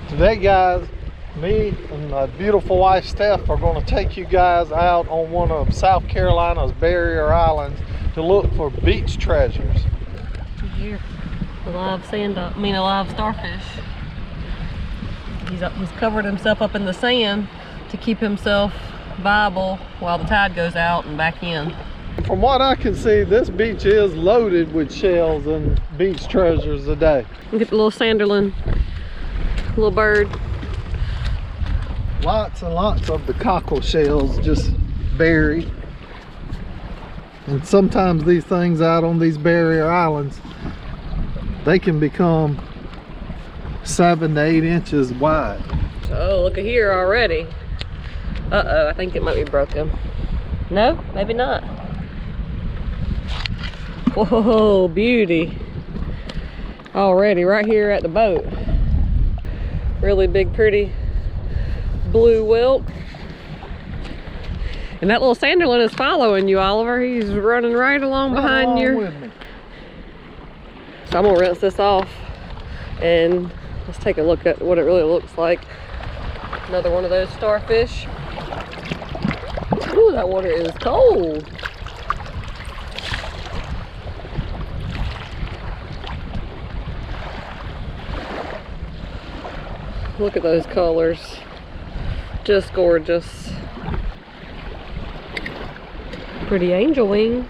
Today, guys, me and my beautiful wife Steph are going to take you guys out on one of South Carolina's barrier islands to look for beach treasures. Here, a live a live starfish. He's covered himself up in the sand to keep himself viable while the tide goes out and back in. From what I can see, this beach is loaded with shells and beach treasures today. Look at the little sanderlin, little bird. Lots and lots of the cockle shells just buried. And sometimes these things out on these barrier islands, they can become 7 to 8 inches wide. Oh, look at here already. Uh-oh, I think it might be broken. No, maybe not. Whoa, beauty. Already right here at the boat. Really big, pretty blue whelk. And that little sanderlin is following you, Oliver. He's running right along behind you. So I'm gonna rinse this off and let's take a look at what it really looks like. Another one of those starfish. Ooh, that water is cold. Look at those colors. Just gorgeous. Pretty angel wing.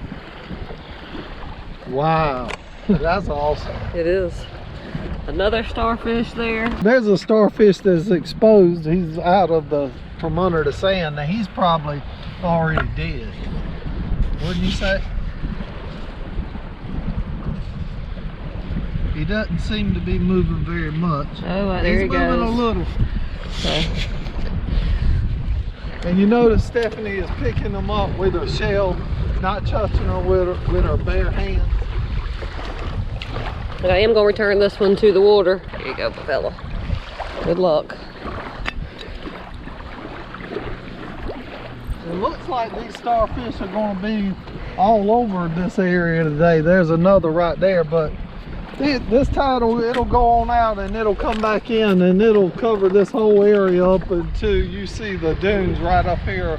Wow, that's awesome. It is. Another starfish there. There's a starfish that's exposed. He's out of from under the sand. Now he's probably already dead. Wouldn't you say? He doesn't seem to be moving very much. Oh, there he goes. He's moving a little. Okay. And you notice Stephanie is picking them up with her shell, not touching them with her bare hands. But I am going to return this one to the water. Here you go, fella. Good luck. It looks like these starfish are going to be all over this area today. There's another right there, but this tide it'll go on out and it'll come back in and it'll cover this whole area up until you see the dunes right up here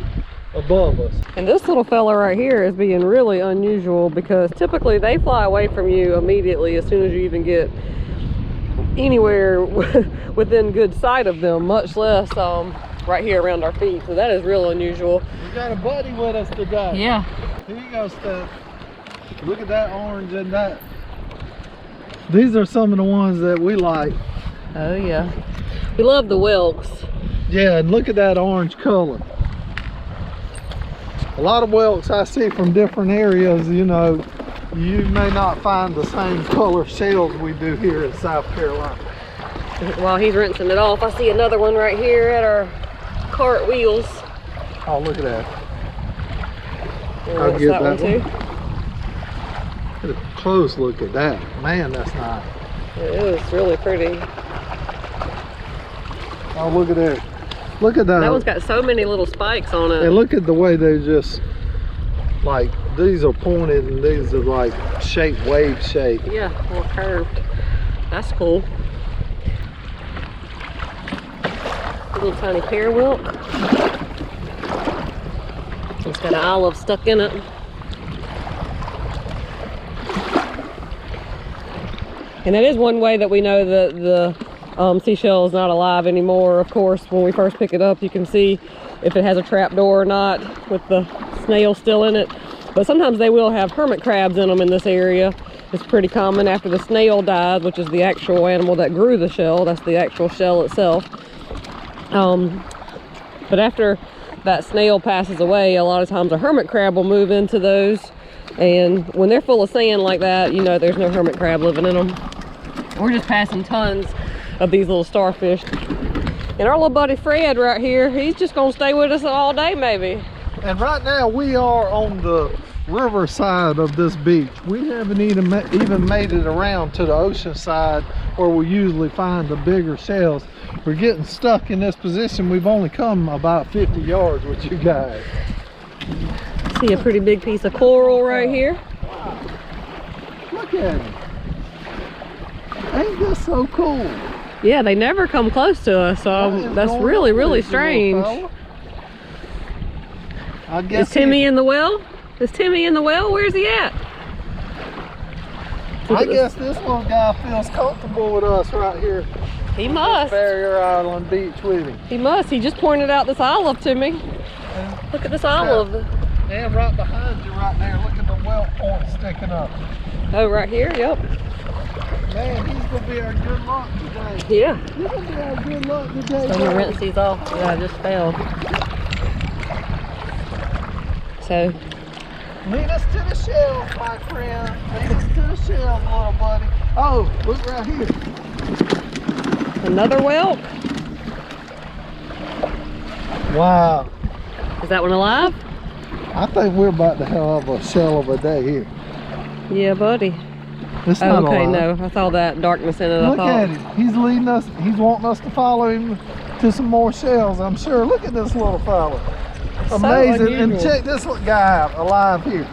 above us. And this little fella right here is being really unusual because typically they fly away from you immediately as soon as you even get anywhere within good sight of them, much less right here around our feet. So that is real unusual. We got a buddy with us today. Yeah. Here you go, Steph. Look at that orange and that. These are some of the ones that we like. Oh yeah. We love the whelks. Yeah, and look at that orange color. A lot of whelks I see from different areas, you know, you may not find the same color shells we do here in South Carolina. While he's rinsing it off, I see another one right here at our cart wheels. Oh, look at that. I'll get that one too. Get a close look at that. Man, that's nice. It is really pretty. Oh, look at that. Look at that. That one's got so many little spikes on it. And look at the way they just, like, these are pointed and these are like shaped, wave shape. Yeah, more curved. That's cool. A little tiny pear whelk. It's got an olive stuck in it. And that is one way that we know that the seashell is not alive anymore. Of course, when we first pick it up, you can see if it has a trap door or not with the snail still in it. But sometimes they will have hermit crabs in them in this area. It's pretty common after the snail dies, which is the actual animal that grew the shell. That's the actual shell itself. But after that snail passes away, a lot of times a hermit crab will move into those. And when they're full of sand like that, you know there's no hermit crab living in them. We're just passing tons of these little starfish. And our little buddy Fred right here, he's just gonna stay with us all day maybe. And right now we are on the river side of this beach. We haven't even made it around to the ocean side where we usually find the bigger shells. We're getting stuck in this position. We've only come about 50 yards with you guys. See a pretty big piece of coral right here. Wow. Look at it. Ain't this so cool? Yeah, they never come close to us, so that's really, really strange. I guess Is Timmy in the well? Is Timmy in the well? Where's he at? I guess this little guy feels comfortable with us right here. He must. Barrier Island Beach with him. He must. He just pointed out this olive to me. Look at this olive. And right behind you right there, look at the welt point sticking up. Oh, right here? Yep. Man, he's going to be our good luck today. Yeah. He's going to be our good luck today. So I'm going to rinse these off that I just found. So. Lead us to the shells, my friend. Lead us to the shells, little buddy. Oh, look right here. Another whelk. Wow. Is that one alive? I think we're about to have a shell of a day here. Yeah, buddy. It's not okay, alive. no. I saw that darkness in it. Look at him. He's leading us. He's wanting us to follow him to some more shells, I'm sure. Look at this little fella. Amazing. And check this little guy out, alive here.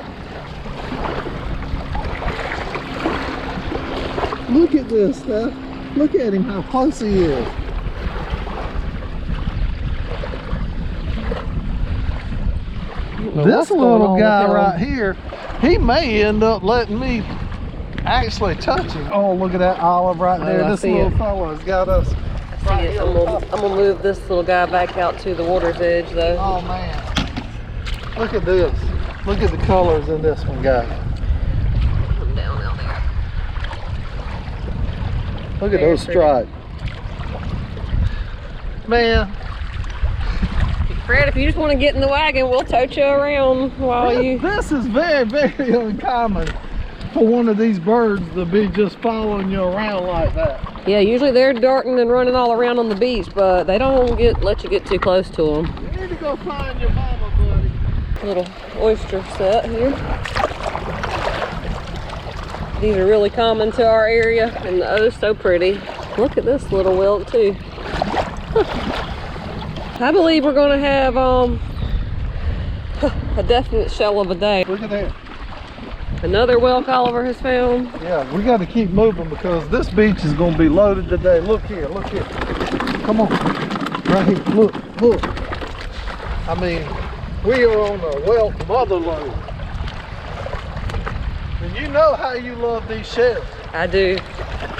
Look at this stuff. Look at him, how close he is. This little guy right here, he may end up letting me actually touch him. Oh, look at that olive right there. This little fella's got us. Right here. I'm gonna move this little guy back out to the water's edge though. Oh man. Look at this. Look at the colors in this one, guys. Come down out there. Look at those stripes. Man. Fred, if you just want to get in the wagon, we'll tote you around while you... This is very, very uncommon for one of these birds to be just following you around like that. Yeah, usually they're darting and running all around on the beach, but they don't let you get too close to them. You need to go find your mama, buddy. Little oyster set here. These are really common to our area, and oh, so pretty. Look at this little whelk too. I believe we're gonna have a definite shell of a day. Look at that. Another whelk Oliver has found. Yeah, we got to keep moving because this beach is going to be loaded today. Look here, look here. Come on. Right here. Look, look. I mean, we are on a whelk motherload. And you know how you love these shells. I do.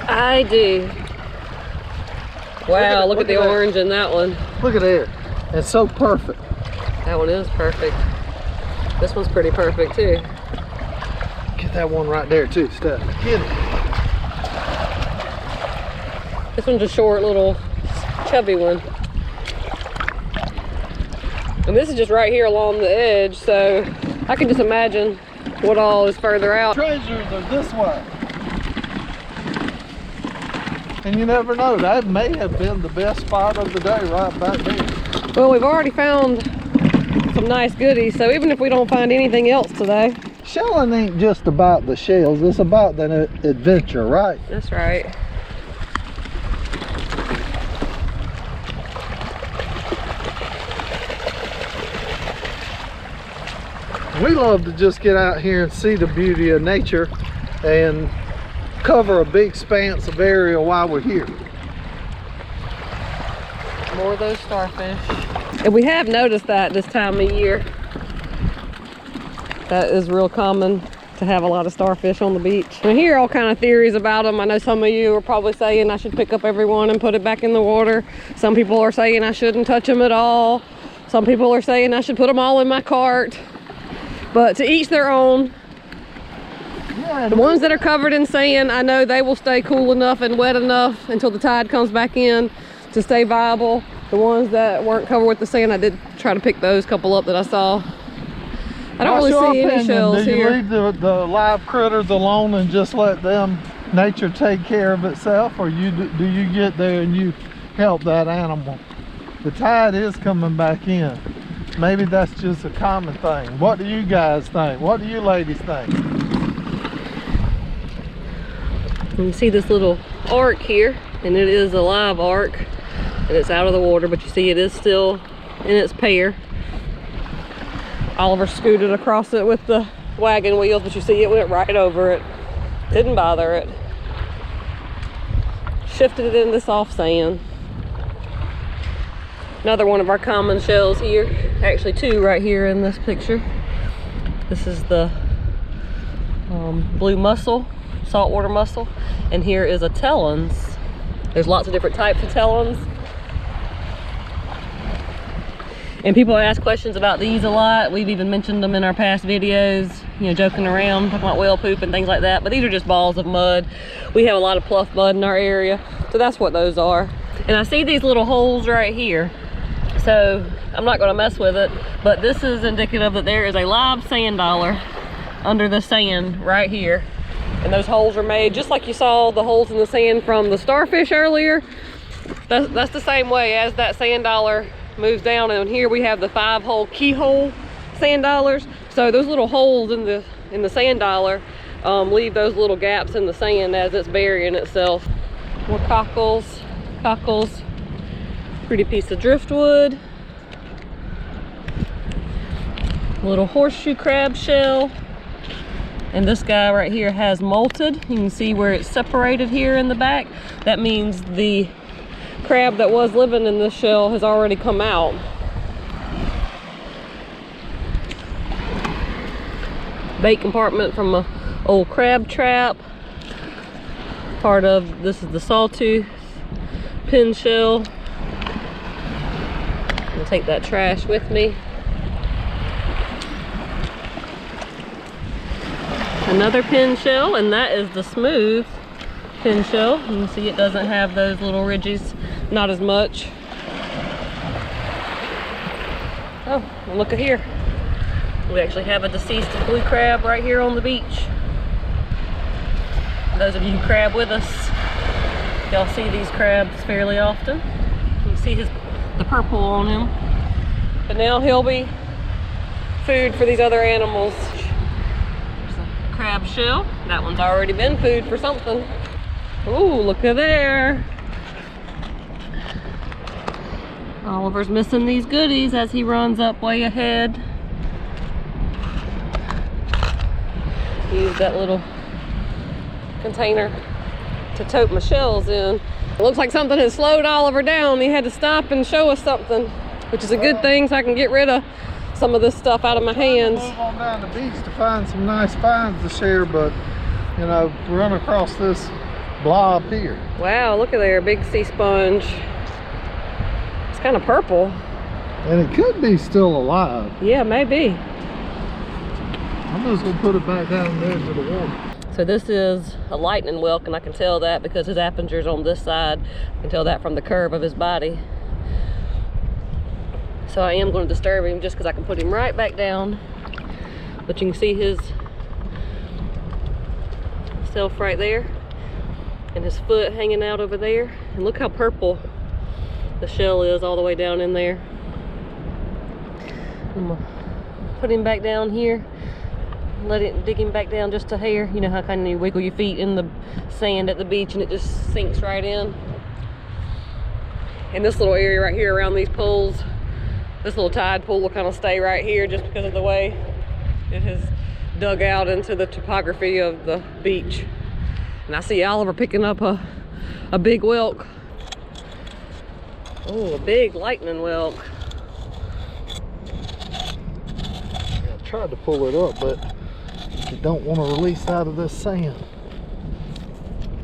I do. Wow, look at the orange in that one. Look at that. It's so perfect. That one is perfect. This one's pretty perfect too. Get that one right there too, Steph. Get it. This one's a short little chubby one. And this is just right here along the edge, so I can just imagine what all is further out. Treasures are this way. And you never know, that may have been the best spot of the day right back there. Well, we've already found some nice goodies, so even if we don't find anything else today. Shelling ain't just about the shells, it's about the adventure, right? That's right. We love to just get out here and see the beauty of nature and cover a big expanse of area while we're here. More of those starfish. And we have noticed that this time of year. That is real common to have a lot of starfish on the beach. And I hear all kind of theories about them. I know some of you are probably saying I should pick up every one and put it back in the water. Some people are saying I shouldn't touch them at all. Some people are saying I should put them all in my cart. But to each their own. Yeah, The ones that are covered in sand, I know they will stay cool enough and wet enough until the tide comes back in to stay viable. The ones that weren't covered with the sand, I did try to pick those couple up that I saw. I don't really see any shells here. Do you leave the live critters alone and just let them, nature take care of itself, or do you get there and you help that animal? The tide is coming back in. Maybe that's just a common thing. What do you guys think? What do you ladies think? You see this little arc here, and it is a live arc, and it's out of the water, but you see it is still in its pair. Oliver scooted across it with the wagon wheels, but you see it went right over it. Didn't bother it. shifted it into soft sand. Another one of our common shells here. Actually two right here in this picture. This is the blue mussel, saltwater mussel. And here is a Tellens. There's lots of different types of Tellens. And people ask questions about these a lot. We've even mentioned them in our past videos, you know, joking around, talking about whale poop and things like that. But these are just balls of mud. We have a lot of pluff mud in our area, so that's what those are. And I see these little holes right here. So I'm not gonna mess with it, but this is indicative that there is a live sand dollar under the sand right here. And those holes are made just like you saw the holes in the sand from the starfish earlier. That's the same way as that sand dollar moves down, and here we have the 5-hole keyhole sand dollars. So those little holes in the sand dollar leave those little gaps in the sand as it's burying itself. More cockles, pretty piece of driftwood, little horseshoe crab shell, and this guy right here has molted. You can see where it's separated here in the back. That means the crab that was living in this shell has already come out. Bait compartment from an old crab trap. Part of this is the sawtooth pin shell. I'm gonna take that trash with me. Another pin shell, and that is the smooth pin shell. You can see it doesn't have those little ridges, not as much. Oh, and look at here. We actually have a deceased blue crab right here on the beach. Those of you who crab with us, y'all see these crabs fairly often. You can see the purple on him. But now he'll be food for these other animals. There's a crab shell. That one's already been food for something. Ooh, look at there. Oliver's missing these goodies as he runs up way ahead. Use that little container to tote my shells in. It looks like something has slowed Oliver down. He had to stop and show us something, which is a good thing, so I can get rid of some of this stuff out of my hands. Move on down the beach to find some nice finds to share, but you know, run across this blob here. Wow, look at there, big sea sponge. It's kind of purple. And it could be still alive. Yeah, maybe. I'm just gonna put it back down there to the water. So this is a lightning whelk, and I can tell that because his appengere's on this side. I can tell that from the curve of his body. So I am going to disturb him just because I can put him right back down. But you can see his self right there and his foot hanging out over there. And look how purple the shell is all the way down in there. I'm gonna put him back down here. Let it dig him back down just a hair. You know how kind of you wiggle your feet in the sand at the beach and it just sinks right in. And this little area right here around these pools, this little tide pool will kind of stay right here just because of the way it has dug out into the topography of the beach. And I see Oliver picking up a big whelk. Oh, a big lightning whelk. I tried to pull it up, but you don't want to release out of this sand.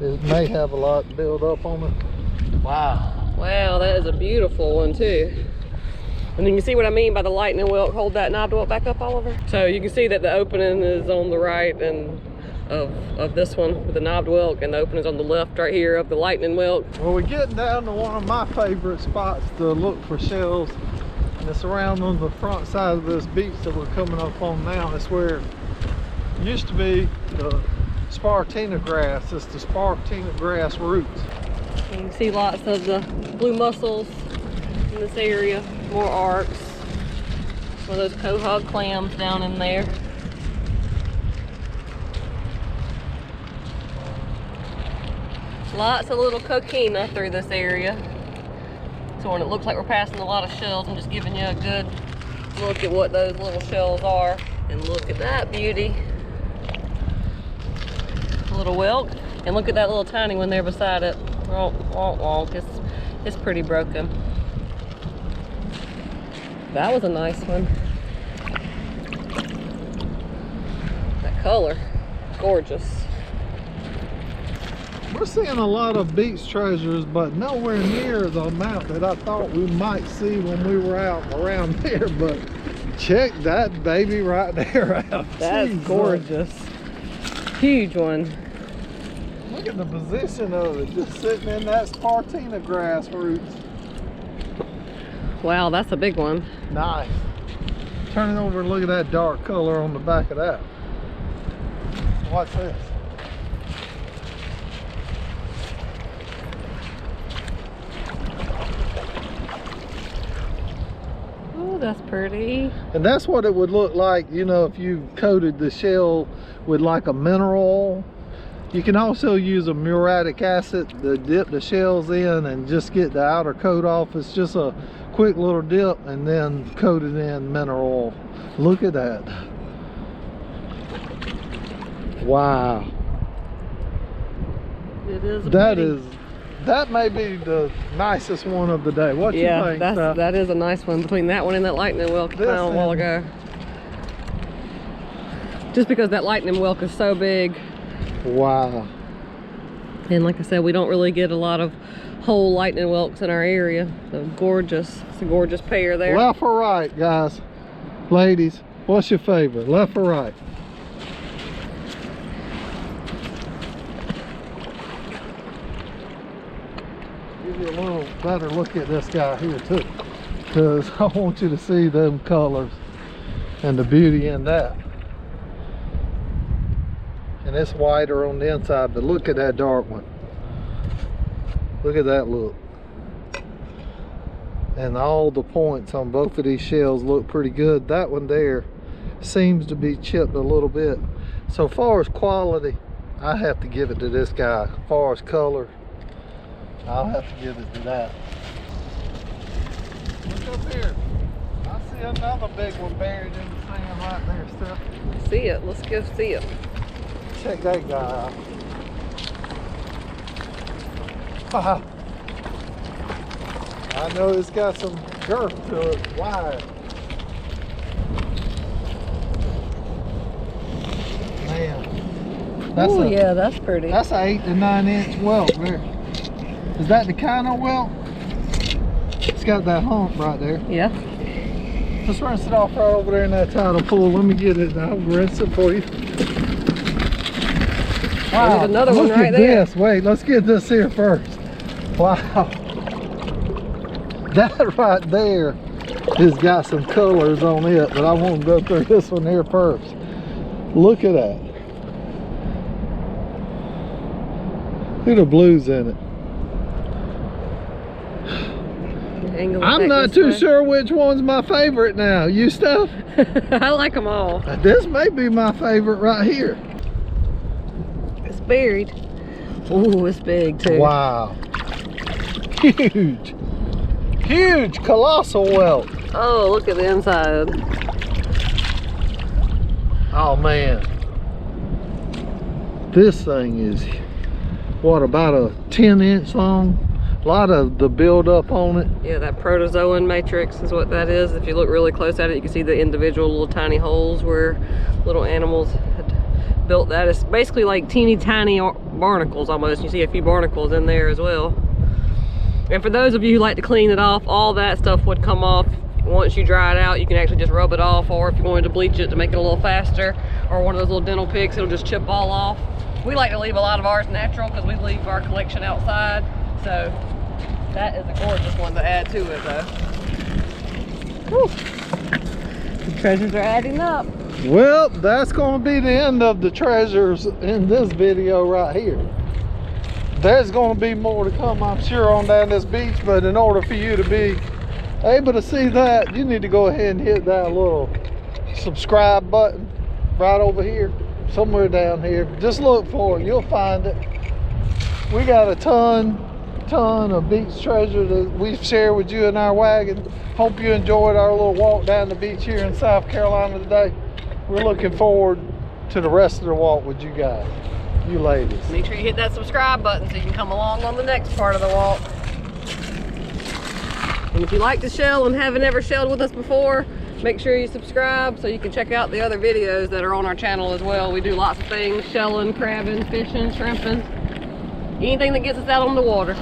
It may have a lot built up on it. Wow. Wow, that is a beautiful one too. And then you see what I mean by the lightning whelk. Hold that knobbed whelk back up, Oliver. So you can see that the opening is on the right and of this one with the knobbed whelk, and the opening is on the left right here of the lightning whelk. Well, we're getting down to one of my favorite spots to look for shells. And it's around on the front side of this beach that we're coming up on now. It's where it used to be the spartina grass. It's the spartina grass roots. You can see lots of the blue mussels in this area, more arcs. Some of those quahog clams down in there. Lots of little coquina through this area. So when it looks like we're passing a lot of shells, I'm just giving you a good look at what those little shells are. And look at that beauty. A little whelk. And look at that little tiny one there beside it. won't walk. It's pretty broken. That was a nice one. That color, gorgeous. We're seeing a lot of beach treasures, but nowhere near the amount that I thought we might see when we were out around there. But check that baby right there out. That's gorgeous. Huge one. Look at the position of it, just sitting in that spartina grass roots. Wow, that's a big one. Nice. Turn it over and look at that dark color on the back of that. Watch this. Oh, that's pretty. And that's what it would look like, you know, if you coated the shell with like a mineral oil. You can also use a muriatic acid to dip the shells in and just get the outer coat off. It's just a quick little dip and then coat it in mineral oil. Look at that. Wow. It is that may be the nicest one of the day. What you think? Yeah, that is a nice one, between that one and that lightning whelk I found a while ago. Just because that lightning whelk is so big. Wow. And like I said, we don't really get a lot of whole lightning whelks in our area. So gorgeous. It's a gorgeous pair there. Left or right, guys? Ladies, what's your favorite? Left or right? Give you a little better look at this guy here too, because I want you to see them colors and the beauty in that. And it's whiter on the inside, but look at that dark one. Look at that look. And all the points on both of these shells look pretty good. That one there seems to be chipped a little bit. So far as quality, I have to give it to this guy. As far as color, I'll have to give it to that. Look up here. I see another big one buried in the sand right there, Steph. See it. Let's go see it. Check that guy out. Haha. I know it's got some girth to it, wide. Man. Oh yeah, that's pretty. That's an 8 to 9 inch whelk there. Is that the kind of whelk? It's got that hump right there. Yeah. Let's rinse it off right over there in that tidal pool. Let me get it. I'll rinse it for you. Wow, there's another one right there. This. Wait, let's get this here first. Wow. That right there has got some colors on it, but I want to go through this one here first. Look at that. Look at the blues in it. I'm not too sure which one's my favorite now. You, Steph? I like them all. This may be my favorite right here. It's buried. Oh, it's big too. Wow. Huge. Huge, colossal whelk. Oh, look at the inside. Oh man. This thing is, what, about a 10-inch long? A lot of the build-up on it. Yeah, that protozoan matrix is what that is. If you look really close at it, you can see the individual little tiny holes where little animals had built that. It's basically like teeny tiny barnacles almost. You see a few barnacles in there as well. And for those of you who like to clean it off, all that stuff would come off once you dry it out. You can actually just rub it off, or if you wanted to bleach it to make it a little faster, or one of those little dental picks, it'll just chip all off. We like to leave a lot of ours natural because we leave our collection outside. So that is a gorgeous one to add to it though. Whew. The treasures are adding up. Well, that's going to be the end of the treasures in this video right here. There's going to be more to come, I'm sure, on down this beach, but in order for you to be able to see that, you need to go ahead and hit that little subscribe button right over here, somewhere down here. Just look for it, you'll find it. We got a ton of beach treasure that we've shared with you in our wagon. Hope you enjoyed our little walk down the beach here in South Carolina today. We're looking forward to the rest of the walk with you guys. you ladies. Make sure you hit that subscribe button so you can come along on the next part of the walk. And if you like to shell and haven't ever shelled with us before, make sure you subscribe so you can check out the other videos that are on our channel as well. We do lots of things, shelling, crabbing, fishing, shrimping, anything that gets us out on the water.